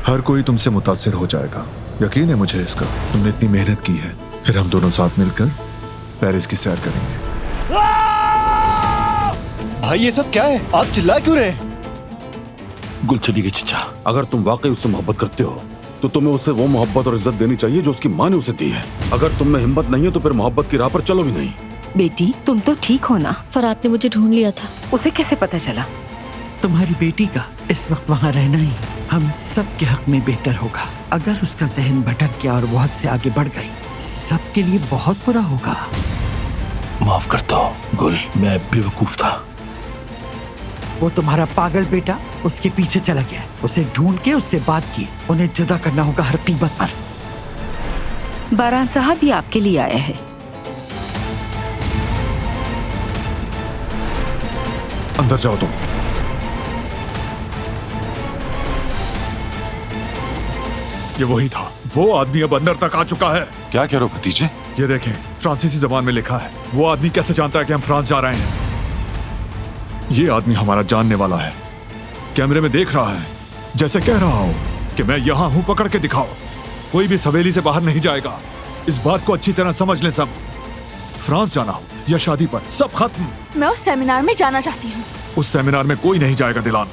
हर कोई तुमसे मुतासिर हो जाएगा, यकीन है मुझे इसका। तुमने इतनी मेहनत की है, फिर हम दोनों साथ मिलकर पेरिस की सैर करेंगे। भाई ये सब क्या है? आप चिल्ला क्यों रहे? गुल चली गई चचा। अगर तुम वाकई उससे मोहब्बत करते हो तो तुम्हें उसे वो मोहब्बत और इज्जत देनी चाहिए जो उसकी माँ ने उसे दी है। अगर तुम में हिम्मत नहीं है तो फिर मोहब्बत की राह पर चलो भी नहीं। बेटी तुम तो ठीक हो ना? फरात ने मुझे ढूंढ लिया था। उसे कैसे पता चला? तुम्हारी बेटी का इस वक्त वहाँ रहना ही हम सब के हक में बेहतर होगा। अगर उसका जहन भटक गया और वो हद से आगे बढ़ गई, सबके लिए बहुत बुरा होगा। माफ करता हूँ गुल, मैं बेवकूफ था। वो तुम्हारा पागल बेटा उसके पीछे चला गया। उसे ढूंढ के उससे बात की। उन्हें जुदा करना होगा हर कीमत पर। बारान साहब भी आपके लिए आया है। अंदर जाओ तुम। ये वही था, वो आदमी अब अंदर तक आ चुका है। क्या कह रहे हो भतीजे? ये देखें, फ्रांसीसी जबान में लिखा है। वो आदमी कैसे जानता है कि हम फ्रांस जा रहे हैं? ये आदमी हमारा जानने वाला है, कैमरे में देख रहा है। जैसे कह रहा हूं कि मैं यहां हूं, पकड़ के दिखाओ। कोई भी हवेली से बाहर नहीं जाएगा। इस बात को अच्छी तरह समझ लें सब। फ्रांस जाना हो या शादी पर, सब खत्म। मैं उस सेमिनार में जाना चाहती हूँ। उस सेमिनार में कोई नहीं जाएगा दिलान।